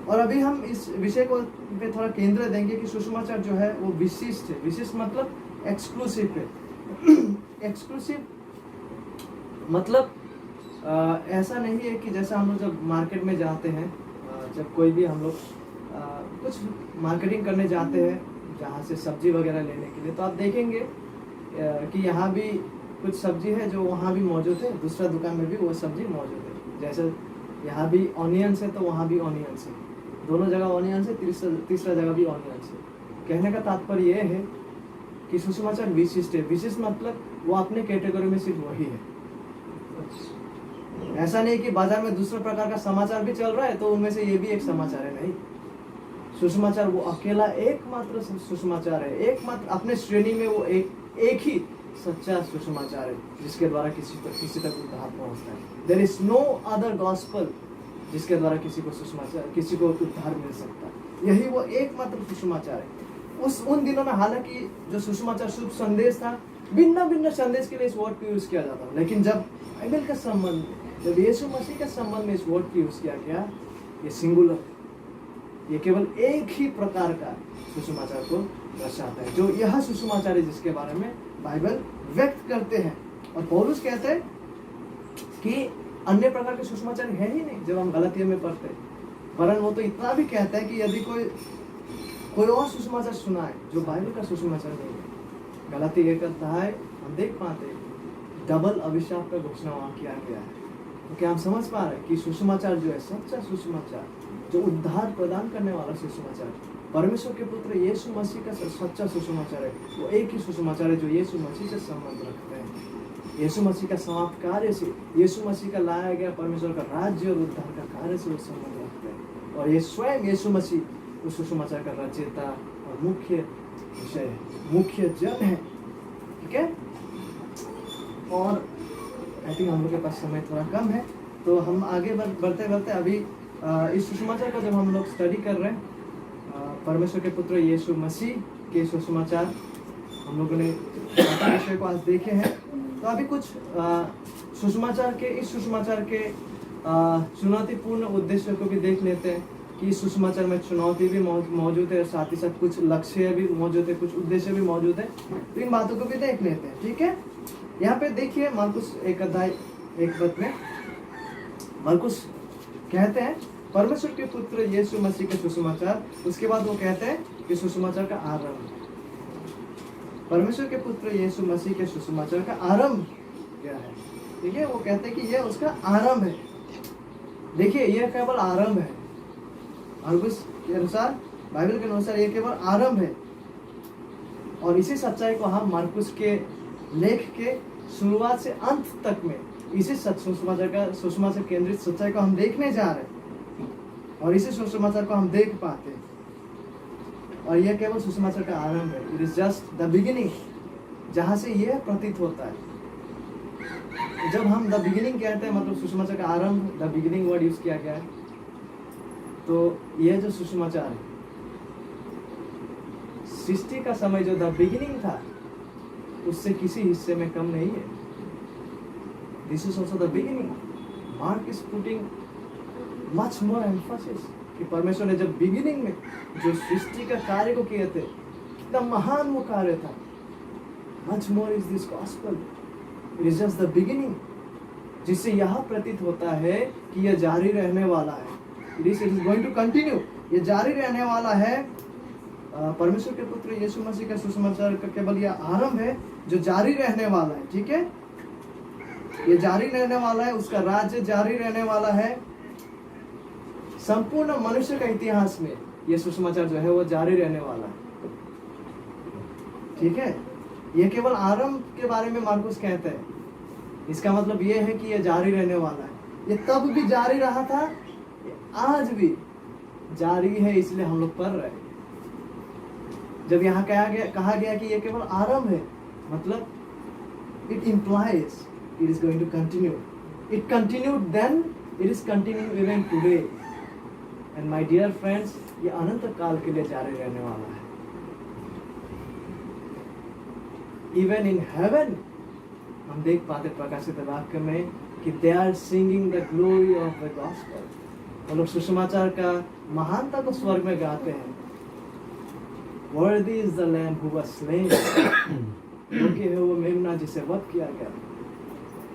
और अभी हम इस विषय को पे थोड़ा केंद्र देंगे कि सुसमाचार जो है वो विशिष्ट है। विशिष्ट मतलब एक्सक्लूसिव है। एक्सक्लूसिव मतलब ऐसा नहीं है कि जैसा हम लोग जब मार्केट में जाते हैं, जब कोई भी हम लोग कुछ मार्केटिंग करने जाते हैं जहाँ से सब्जी वगैरह लेने के लिए, तो आप देखेंगे कि यहाँ भी कुछ सब्जी है जो वहाँ भी मौजूद है, दूसरा दुकान में भी वो सब्जी मौजूद है। जैसे यहाँ भी ऑनियंस है तो वहाँ भी ऑनियंस है, दोनों जगह ऑनियंस है, तीसरा जगह भी ऑनियंस है। कहने का तात्पर्य ये है कि सुसमाचार विशिष्ट है। विशिष्ट मतलब वो अपने कैटेगरी में सिर्फ वही है। ऐसा नहीं कि बाजार में दूसरे प्रकार का समाचार भी चल रहा है तो उनमें से ये भी एक समाचार है, नहीं। सुसमाचार वो अकेला एकमात्र सुसमाचार है, एकमात्र अपने श्रेणी में वो एक ही सच्चा सुसमाचार है जिसके द्वारा किसी तक उद्धार पहुंचता है। There is no other gospel जिसके द्वारा किसी को उद्धार मिल सकता है। यही वो एकमात्र सुसमाचार है। उन दिनों में हालांकि जो सुसमाचार शुभ संदेश था, भिन्न भिन्न संदेश के लिए इस वर्ड को यूज किया जाता है, लेकिन जब बाइबल का संबंध, जब यीशु मसीह के संबंध में इस वर्ड को यूज किया गया, ये सिंगुलर, ये केवल एक ही प्रकार का सुसमाचार को दर्शाता है, जो यह सुसमाचार है जिसके बारे में बाइबल व्यक्त करते हैं और पौलुस कहते हैं कि अन्य प्रकार के सुसमाचार है ही नहीं जब हम गलातिया में पढ़ते, वरन वो तो इतना भी कहता है कि यदि कोई और सुसमाचार सुनाए जो बाइबल का सुसमाचार नहीं है। गलातिया 1 हम देख पाते डबल अभिशाप का घोषणा वहां किया गया है। तो क्या हम समझ पा रहे हैं कि सुसमाचार जो है, सच्चा सुसमाचार, जो उद्धार प्रदान करने वाला सुसमाचार, परमेश्वर के पुत्र यीशु मसीह का सच्चा सुसमाचार है। वो एक ही सुसमाचार है जो यीशु मसीह से संबंध रखते हैं, यीशु मसीह का समाप्त कार्य से, यीशु मसीह का लाया गया परमेश्वर का राज्य और उद्धार का कार्य से वो संबंध रखते हैं। और ये स्वयं यीशु मसीह उस सुसमाचार का रचयिता और मुख्य विषय है, मुख्य जन है। ठीक है, और आई थिंक हम लोग के पास समय थोड़ा कम है, तो हम आगे बढ़ते बढ़ते अभी इस सुसमाचार का जब हम लोग स्टडी कर रहे हैं, परमेश्वर के पुत्र यीशु मसीह के सुसमाचार हम लोगों ने विषय को आज देखे हैं। तो अभी कुछ सुसमाचार के, इस सुसमाचार के चुनौतीपूर्ण उद्देश्य को भी देख लेते हैं कि इस सुसमाचार में चुनौती भी मौजूद है और साथ ही साथ कुछ लक्ष्य भी मौजूद है, कुछ उद्देश्य भी मौजूद है। तो इन बातों को भी देख लेते हैं। ठीक है, यहाँ पे देखिए मरकुस 1 में मरकुस कहते हैं परमेश्वर के पुत्र यीशु मसीह के सुसमाचार, उसके बाद वो कहते हैं कि सुसमाचार का आरंभ, परमेश्वर के पुत्र यीशु मसीह के सुसमाचार का आरंभ क्या है। ठीक है, वो कहते हैं कि यह उसका आरंभ है। देखिए, यह केवल आरंभ है, मरकुस के अनुसार, बाइबल के अनुसार यह केवल आरंभ है। और इसी सच्चाई को हम मरकुस के लेख के शुरुआत से अंत तक में इसी सुसमाचार केंद्रित सच्चाई को हम देखने जा रहे हैं और इसी सुसमाचार को हम देख पाते हैं। और यह केवल सुसमाचार का आरंभ है, it is just the beginning, जहां से यह प्रतीत होता है। जब हम द बिगिनिंग कहते हैं, मतलब सुसमाचार का आरंभ, द बिगिनिंग वर्ड यूज किया गया है, तो यह जो सुसमाचार है, सृष्टि का समय जो द बिगिनिंग था उससे किसी हिस्से में कम नहीं है। This is also the beginning. Mark is putting much more emphasis कि परमेश्वर ने जब बिगिनिंग में जो सृष्टि का कार्य को किए थे, कितना महान वो कार्य था। Much more is this gospel, it is just the beginning, जिससे यह प्रतीत होता है कि यह जारी रहने वाला है। It is going to continue, ये जारी रहने वाला है। परमेश्वर के पुत्र यीशु मसीह का सुसमाचार का केवल यह आरंभ है जो जारी रहने वाला है। ठीक है, ये जारी रहने वाला है, उसका राज्य जारी रहने वाला है। संपूर्ण मनुष्य का इतिहास में ये सुसमाचार जो है वो जारी रहने वाला है। ठीक है, ये केवल आरंभ के बारे में मार्कुस कहते हैं। इसका मतलब ये है कि ये जारी रहने वाला है। ये तब भी जारी रहा था, आज भी जारी है, इसलिए हम लोग पढ़ रहे हैं। जब यहाँ कहा गया कि ये केवल आरंभ है, मतलब it implies it is going to continue. It continued then, it is continuing even today. And my dear friends, ये अनंत काल के लिए जारी रहने वाला है। Even in heaven, हम देख पाते प्रकाशित वाक्य में कि they are singing the glory of the gospel. वो लोग सुसमाचार का महानता को स्वर्ग में गाते हैं। Worthy is the Lamb who was slain. योग्य है वो मेमना जिसे वध किया गया।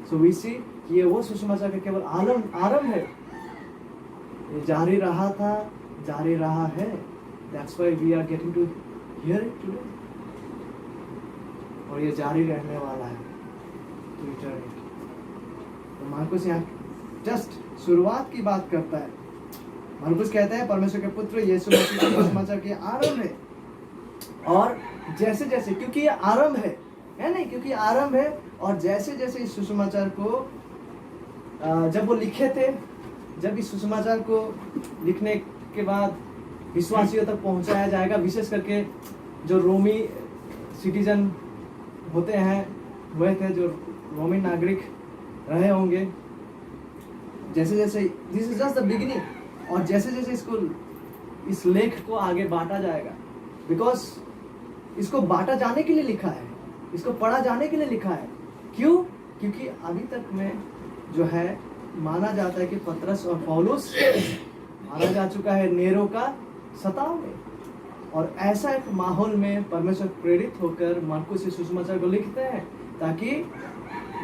So we see कि ये वो सुसमाचार का केवल आरंभ है। ये जारी रहा था, जारी रहा है। That's why we are getting to hear it today. और ये जारी रहने वाला है to eternity. तो मार्कुस यहाँ जस्ट शुरुआत की बात करता है। मार्कुस कहता है परमेश्वर के पुत्र यीशु मसीह के सुसमाचार के आरंभ है। और जैसे जैसे, क्योंकि ये आरंभ है नहीं, क्योंकि आरंभ है, और जैसे जैसे इस सुसमाचार को जब वो लिखे थे, जब इस सुसमाचार को लिखने के बाद विश्वासियों तक पहुंचाया जाएगा, विशेष करके जो रोमी सिटीजन होते हैं, वह थे जो रोमी नागरिक रहे होंगे, जैसे जैसे this is just the beginning, और जैसे जैसे इसको, इस लेख को आगे बांटा जाएगा, बिकॉज इसको बांटा जाने के लिए लिखा है, इसको पढ़ा जाने के लिए लिखा है। क्यों? क्योंकि अभी तक में जो है माना जाता है कि पतरस और पौलुस मारा जा चुका है नेरो का सताव में, और ऐसा एक माहौल में परमेश्वर प्रेरित होकर मार्कुस इस सुसमाचार को लिखते हैं ताकि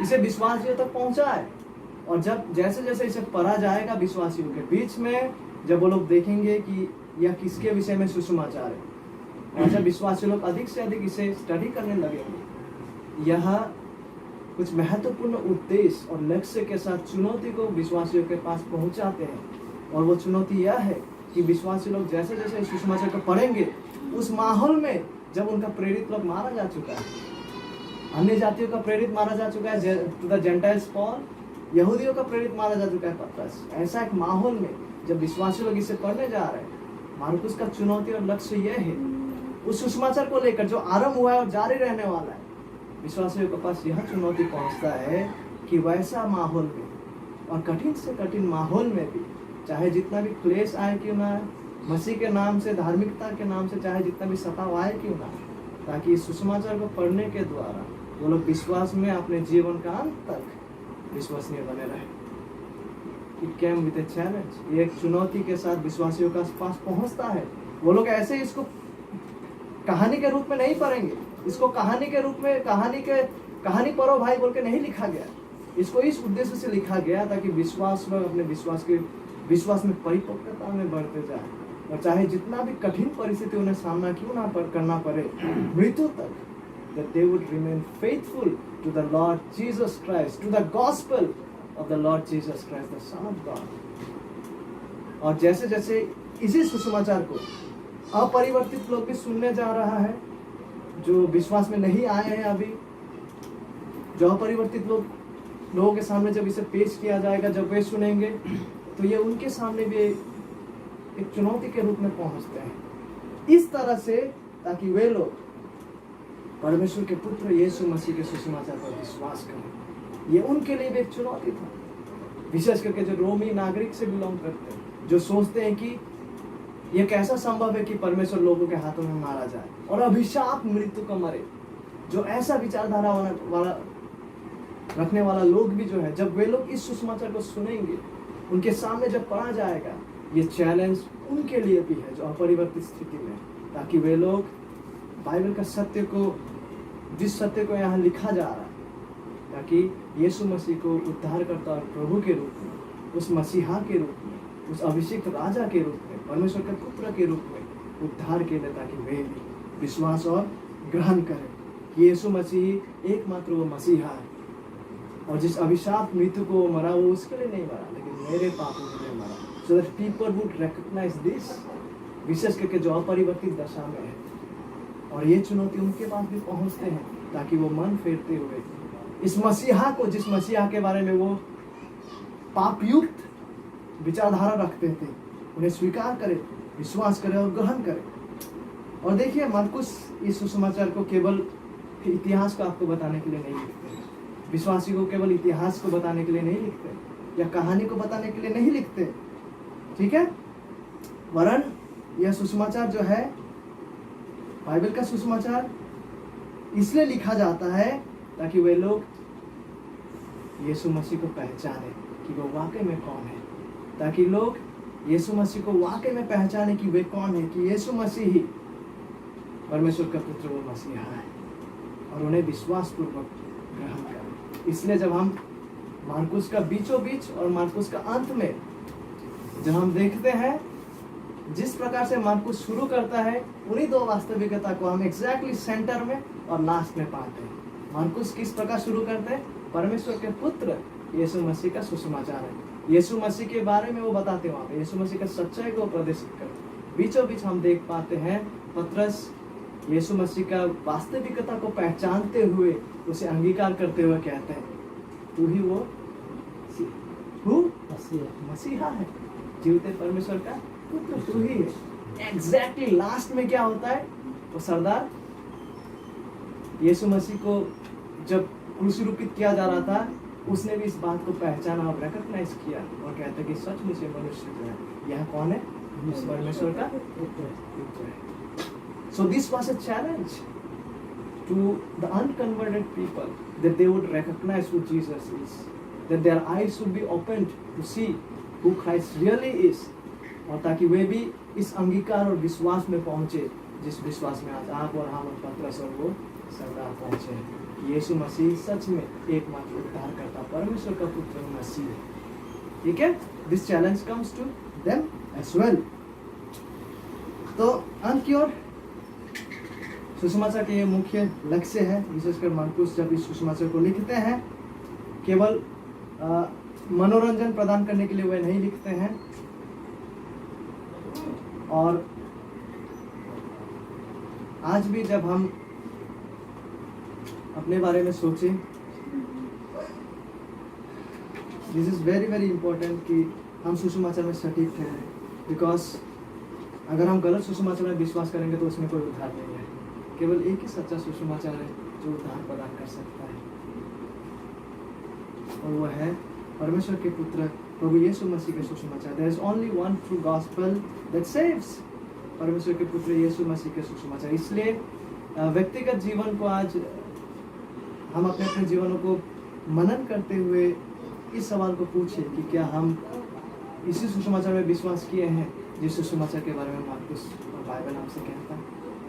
इसे विश्वासियों तक पहुंचाए। और जब जैसे जैसे इसे पढ़ा जाएगा विश्वासियों के बीच में, जब वो लोग देखेंगे कि यह किसके विषय में सुसमाचार है, और जब विश्वासी लोग अधिक से अधिक इसे स्टडी करने लगेंगे, यह कुछ महत्वपूर्ण उद्देश्य और लक्ष्य के साथ चुनौती को विश्वासियों के पास पहुंचाते हैं। और वो चुनौती यह है कि विश्वासी लोग जैसे जैसे सुसमाचार को पढ़ेंगे, उस माहौल में जब उनका प्रेरित लोग मारा जा चुका है, अन्य जातियों का प्रेरित मारा जा चुका है, टू द जेंटाइल्स पॉल, यहूदियों का प्रेरित मारा जा चुका है पतरस, ऐसा एक माहौल में जब विश्वासी लोग इसे पढ़ने जा रहे हैं, मार्कुस का चुनौती और लक्ष्य यह है, उस सुसमाचार को लेकर जो आरंभ हुआ है और जारी रहने वाला है, विश्वासियों के पास यह चुनौती पहुंचता है कि वैसा माहौल में और कठिन से कठिन माहौल में भी, चाहे जितना भी क्लेश आए क्यों ना, मसीह के नाम से, धार्मिकता के नाम से चाहे जितना भी सताव आए क्यों ना, ताकि इस सुसमाचार को पढ़ने के द्वारा वो लोग विश्वास में अपने जीवन का अंत तक विश्वसनीय बने रहे। It came with a challenge, ये एक चुनौती के साथ विश्वासियों के पास पहुंचता है। वो लोग ऐसे इसको कहानी के रूप में नहीं पढ़ेंगे, इसको कहानी के रूप में कहानी पढ़ो भाई बोल के नहीं लिखा गया, इसको इस उद्देश्य से लिखा गया ताकि विश्वास में अपने विश्वास में परिपक्वता में बढ़ते जाए, और चाहे जितना भी कठिन परिस्थिति उन्हें सामना क्यों ना करना पड़े, मृत्यु तक, that they would remain faithful to the Lord Jesus Christ, to the gospel of the Lord Jesus Christ, the Son of God. और जैसे जैसे इसी सुसमाचार को अपरिवर्तित लोग भी सुनने जा रहा है, जो विश्वास में नहीं आए हैं अभी, जो अपरिवर्तित लोगों के सामने जब इसे पेश किया जाएगा, जब वे सुनेंगे, तो ये उनके सामने भी एक चुनौती के रूप में पहुंचते हैं। इस तरह से ताकि वे लोग परमेश्वर के पुत्र यीशु मसीह के सुसमाचार पर विश्वास करें। ये उनके लिए भी एक चुनौती था, विशेष करके जो रोमी नागरिक से बिलोंग करते हैं, जो सोचते हैं कि यह कैसा संभव है कि परमेश्वर लोगों के हाथों में मारा जाए और अभिशाप मृत्यु को मरे। जो ऐसा विचारधारा वाला रखने वाला लोग भी जो है, जब वे लोग इस सुसमाचार को सुनेंगे, उनके सामने जब पढ़ा जाएगा, ये चैलेंज उनके लिए भी है जो अपरिवर्तित स्थिति में, ताकि वे लोग बाइबल का सत्य को, जिस सत्य को यहाँ लिखा जा रहा है, ताकि यीशु मसीह को उद्धारकर्ता और प्रभु के रूप में, उस मसीहा के रूप में, उस अभिषिक्त राजा के रूप में, परमेश्वर के पुत्र के रूप में उद्धार के लिए, ताकि वे भी विश्वास और ग्रहण करें कि यीशु मसीह एकमात्र वो मसीहा है, और जिस अभिशाप मृत्यु को मरा वो उसके लिए नहीं मरा, लेकिन मेरे पापों के लिए मरा, so that people would recognize this, विशेष करके जो अपरिवर्तित दशा में है। और ये चुनौती उनके पास भी पहुंचते हैं ताकि वो मन फेरते हुए इस मसीहा को, जिस मसीहा के बारे में वो पापयुक्त विचारधारा रखते थे, उन्हें स्वीकार करें, विश्वास करें और ग्रहण करें। और देखिए, मार्कुस इस सुसमाचार को केवल इतिहास को आपको बताने के लिए नहीं लिखते, विश्वासी को केवल इतिहास को बताने के लिए नहीं लिखते, या कहानी को बताने के लिए नहीं लिखते, ठीक है, वरन यह सुसमाचार जो है, बाइबल का सुसमाचार इसलिए लिखा जाता है ताकि वे लोग यीशु मसीह को पहचाने कि वो वाकई में कौन है, ताकि लोग यीशु मसीह को वाकई में पहचाने कि वे कौन है, कि यीशु मसीह ही परमेश्वर का पुत्र वो मसीहा है, और उन्हें विश्वास पूर्वक ग्रहण करें। इसलिए जब हम मार्कुस का बीचों बीच और मार्कुस का अंत में जब हम देखते हैं, जिस प्रकार से मार्कुस शुरू करता है, उन्हीं दो वास्तविकता को हम एग्जैक्टली सेंटर में और लास्ट में पाते हैं। मार्कुस किस प्रकार शुरू करते हैं? परमेश्वर के पुत्र यीशु मसीह का सुसमाचार है, यीशु मसीह के बारे में वो बताते हैं, वहाँ पे यीशु मसीह का सच्चाई को प्रदर्शित करते। बीचों बीच हम देख पाते हैं पतरस यीशु मसीह का वास्तविकता को पहचानते हुए, उसे अंगीकार करते हुए कहते हैं, तू ही वो मसीहा है, जीवते परमेश्वर का पुत्र तू ही है। एग्जैक्टली लास्ट में क्या होता है? वो सरदार यीशु मसीह को जब क्रूसीरूपित किया जा रहा था, उसने भी इस बात को पहचाना और रिकॉग्नाइज किया और कहता कि सचमुच ये मनुष्य जो है, यह कौन है? परमेश्वर का पुत्र है। So this was a challenge to the unconverted people, that they would recognize who Jesus is, that their eyes would be opened to see who Christ really is, और ताकि वे भी इस अंगीकार और विश्वास में पहुंचे जिस विश्वास में आज आप और हम और पतरस और वो सरदार पहुंचे कि यीशु मसीह सच में एकमात्र उद्धारकर्ता परमेश्वर का पुत्र मसीह है। ठीक है, this challenge comes to them as well. तो अंत की ओर सुसमाचार के ये मुख्य लक्ष्य है, विशेषकर मरकुस जब इस सुसमाचार को लिखते हैं केवल मनोरंजन प्रदान करने के लिए वे नहीं लिखते हैं, और आज भी जब हम अपने बारे में सोचें, this is very very important कि हम सुसमाचार में सटीक ठहरें, बिकॉज अगर हम गलत सुसमाचार में विश्वास करेंगे तो उसमें कोई उद्धार नहीं है। केवल एक ही सच्चा सुसमाचार है जो उद्धार प्रदान कर सकता है, और वह है परमेश्वर के पुत्र प्रभु यीशु मसीह के सुसमाचार। There is only one true gospel that saves, परमेश्वर के पुत्र यीशु मसीह के सुसमाचार। इसलिए व्यक्तिगत जीवन को आज हम अपने अपने जीवनों को मनन करते हुए इस सवाल को पूछे कि क्या हम इसी सुसमाचार में विश्वास किए हैं जिस सुसमाचार के बारे में मार्कुस और बाइबल हमसे कहता है।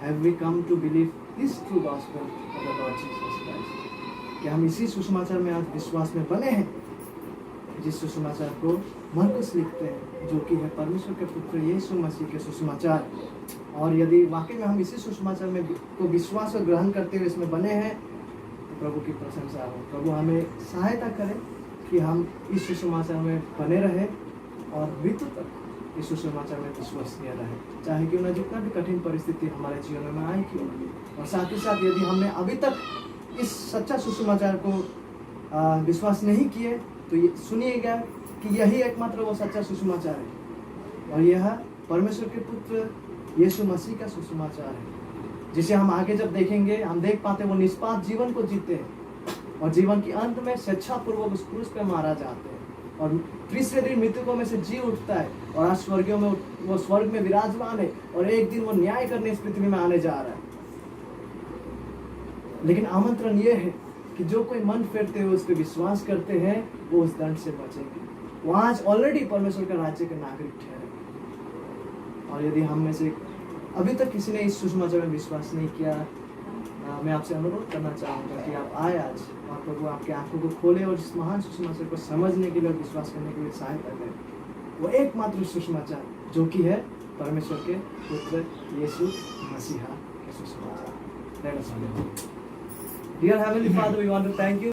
Have we come to believe this true gospel of the Lord Jesus Christ? क्या हम इसी सुसमाचार में आज विश्वास में बने हैं जिस सुसमाचार को मरकुस लिखते हैं, जो कि है परमेश्वर के पुत्र यीशु मसीह के सुसमाचार? और यदि वाकई में हम इसी सुसमाचार में को विश्वास और ग्रहण करते हुए इसमें बने हैं तो प्रभु की प्रशंसा हो। प्रभु हमें सहायता करे कि हम इस सुसमाचार में बने रहें और मृत्यु तक इस सुसमाचार में विश्वसनीय रहे, चाहे क्यों न जितना भी कठिन परिस्थिति हमारे जीवन में आए क्यों। और साथ ही साथ यदि हमने अभी तक इस सच्चा सुसमाचार को विश्वास नहीं किए तो ये सुनिएगा कि यही एकमात्र वो सच्चा सुसमाचार है, और यह परमेश्वर के पुत्र यीशु मसीह का सुसमाचार है, जिसे हम आगे जब देखेंगे हम देख पाते वो निष्पाप जीवन को जीते हैं और जीवन के अंत में स्वेच्छापूर्वक उस क्रूस पे मारा जाते हैं और तीसरे दिन मृतकों में से जी उठता है, और आज स्वर्गियों में वो स्वर्ग में विराजमान है और एक दिन वो न्याय करने इस पृथ्वी में आने जा रहा है। लेकिन आमंत्रण ये है कि जो कोई मन फेरते हुए उस पर विश्वास करते हैं वो उस दंड से बचेंगे। वो आज ऑलरेडी परमेश्वर का राज्य के नागरिक ठहरे। और यदि हम में से अभी तक किसी ने इस सुसमाचार में विश्वास नहीं किया, मैं आपसे अनुरोध करना चाहूँगा कि आप आए आज और प्रभु आपके आंखों को खोले और इस महान सुसमाचार को समझने के लिए और विश्वास करने के लिए सहायता करें। वो एकमात्र सुसमाचार जो कि है परमेश्वर के पुत्र यीशु मसीहा के सुसमाचार। Dear Heavenly Father, we want to thank you